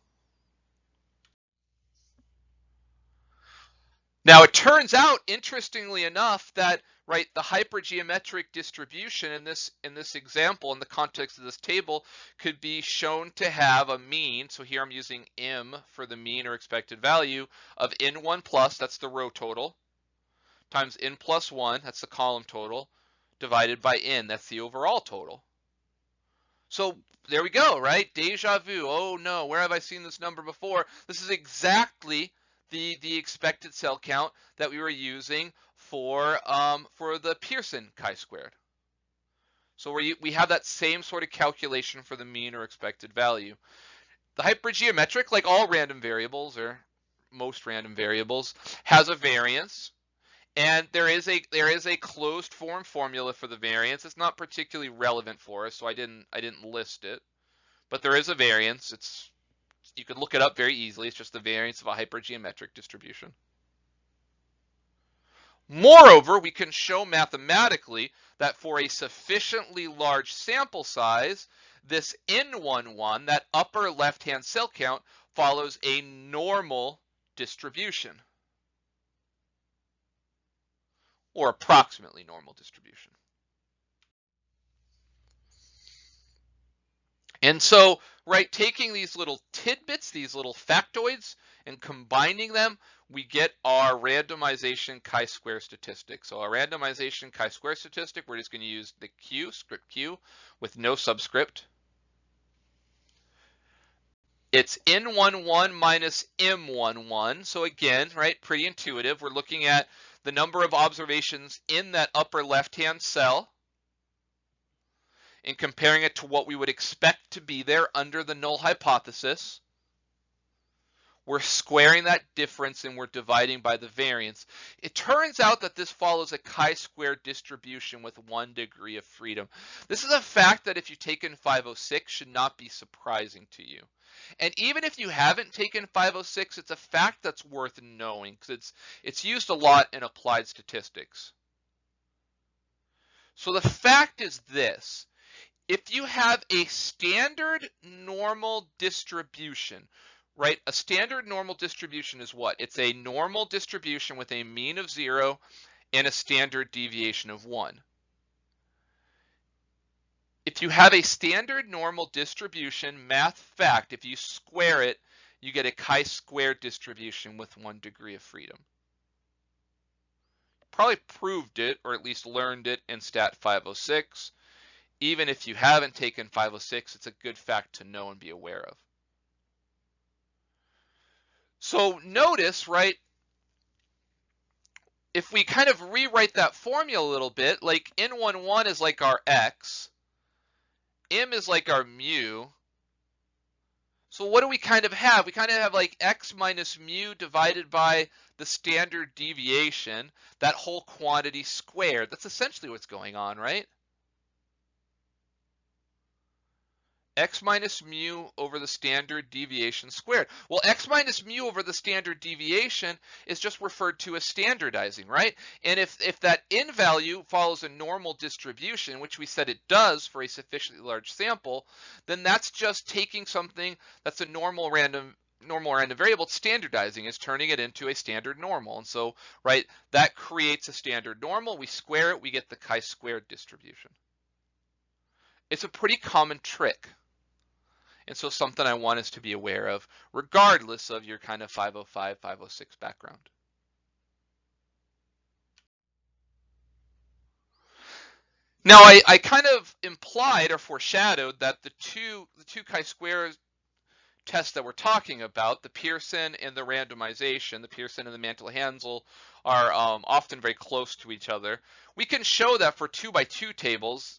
Now it turns out, interestingly enough, that right the hypergeometric distribution in this example, in the context of this table, could be shown to have a mean. So here I'm using m for the mean or expected value of n1 plus, that's the row total, times n plus 1, that's the column total, divided by n, that's the overall total. So there we go, right? Deja vu. Oh no, where have I seen this number before? This is exactly the expected cell count that we were using for the Pearson chi-squared. So we have that same sort of calculation for the mean or expected value. The hypergeometric, like all random variables or most random variables, has a variance. And there is a closed form formula for the variance. It's not particularly relevant for us, so I didn't list it. But there is a variance. You can look it up very easily. It's just the variance of a hypergeometric distribution. Moreover, we can show mathematically that for a sufficiently large sample size, this N11, that upper left-hand cell count, follows a normal distribution, or approximately normal distribution. And so, right, taking these little tidbits, these little factoids, and combining them, we get our randomization chi-square statistic. So our randomization chi-square statistic, we're just going to use the Q, script Q, with no subscript. It's N11 minus M11. So again, right, pretty intuitive. We're looking at the number of observations in that upper left-hand cell and comparing it to what we would expect to be there under the null hypothesis. We're squaring that difference and we're dividing by the variance. It turns out that this follows a chi-square distribution with 1 degree of freedom. This is a fact that if you take in 506 should not be surprising to you. And even if you haven't taken 506, it's a fact that's worth knowing because it's used a lot in applied statistics. So the fact is this: if you have a standard normal distribution, right? A standard normal distribution is what? It's a normal distribution with a mean of 0 and a standard deviation of 1. If you have a standard normal distribution, math fact, if you square it, you get a chi-square distribution with 1 degree of freedom. Probably proved it, or at least learned it in Stat 506. Even if you haven't taken 506, it's a good fact to know and be aware of. So notice, right, if we kind of rewrite that formula a little bit, like N11 is like our X, M is like our mu. So what do we kind of have? We kind of have like X minus mu divided by the standard deviation, that whole quantity squared. That's essentially what's going on, right? X minus mu over the standard deviation squared. Well, X minus mu over the standard deviation is just referred to as standardizing, right? And if that n value follows a normal distribution, which we said it does for a sufficiently large sample, then that's just taking something that's a normal random variable, standardizing, is turning it into a standard normal. And so, right, that creates a standard normal. We square it, we get the chi-squared distribution. It's a pretty common trick. And so something I want us to be aware of, regardless of your kind of 505, 506 background. Now, I kind of implied or foreshadowed that the two chi-square tests that we're talking about, the Pearson and the randomization, the Pearson and the Mantel-Hansel, are often very close to each other. We can show that for 2x2 tables,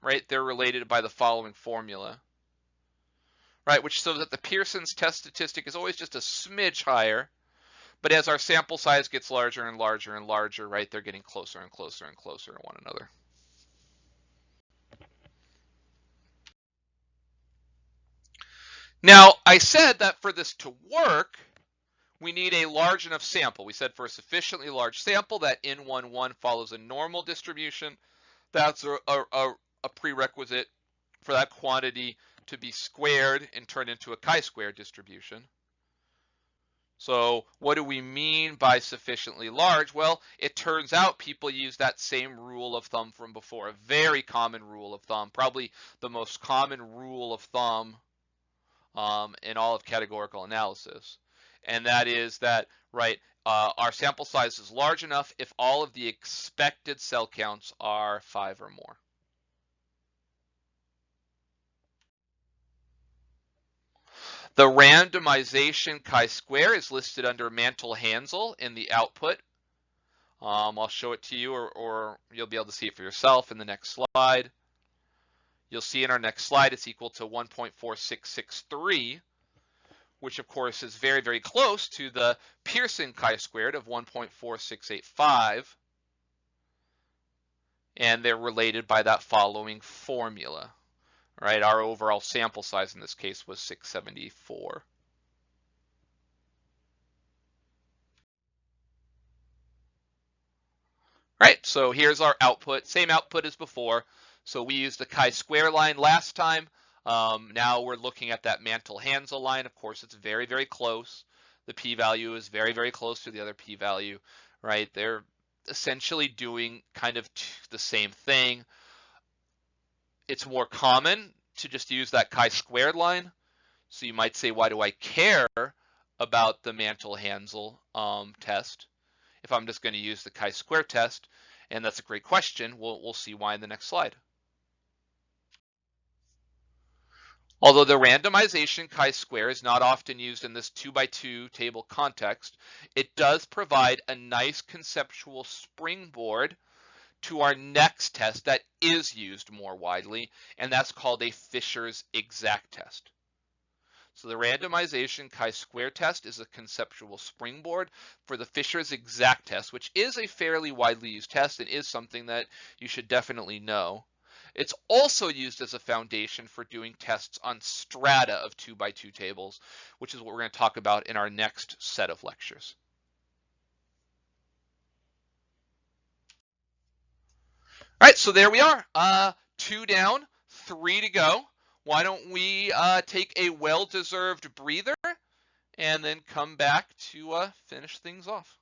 right? They're related by the following formula. right? Which shows that the Pearson's test statistic is always just a smidge higher. But as our sample size gets larger and larger and larger, right, they're getting closer and closer and closer to one another. Now, I said that for this to work, we need a large enough sample. We said for a sufficiently large sample that N11 follows a normal distribution. That's a prerequisite for that quantity to be squared and turned into a chi-square distribution. So what do we mean by sufficiently large? Well, it turns out people use that same rule of thumb from before, a very common rule of thumb, probably the most common rule of thumb in all of categorical analysis. And that is that, right, our sample size is large enough if all of the expected cell counts are 5 or more. The randomization chi-square is listed under Mantel-Hansel in the output. I'll show it to you, or you'll be able to see it for yourself in the next slide. You'll see in our next slide it's equal to 1.4663, which of course is very, very close to the Pearson chi-squared of 1.4685. And they're related by that following formula. Right, our overall sample size in this case was 674. Right, so here's our output, same output as before. So we used the chi-square line last time. Now we're looking at that Mantel-Hansel line. Of course, it's very, very close. The p-value is very, very close to the other p-value, right? They're essentially doing kind of the same thing. It's more common to just use that chi-squared line. So you might say, why do I care about the Mantel-Hansel test if I'm just going to use the chi-square test? And that's a great question. We'll see why in the next slide. Although the randomization chi-square is not often used in this 2x2 table context, it does provide a nice conceptual springboard to our next test that is used more widely, and that's called a Fisher's exact test. So the randomization chi-square test is a conceptual springboard for the Fisher's exact test, which is a fairly widely used test and is something that you should definitely know. It's also used as a foundation for doing tests on strata of 2x2 tables, which is what we're going to talk about in our next set of lectures. All right, so there we are. 2 down, 3 to go. Why don't we take a well-deserved breather and then come back to finish things off.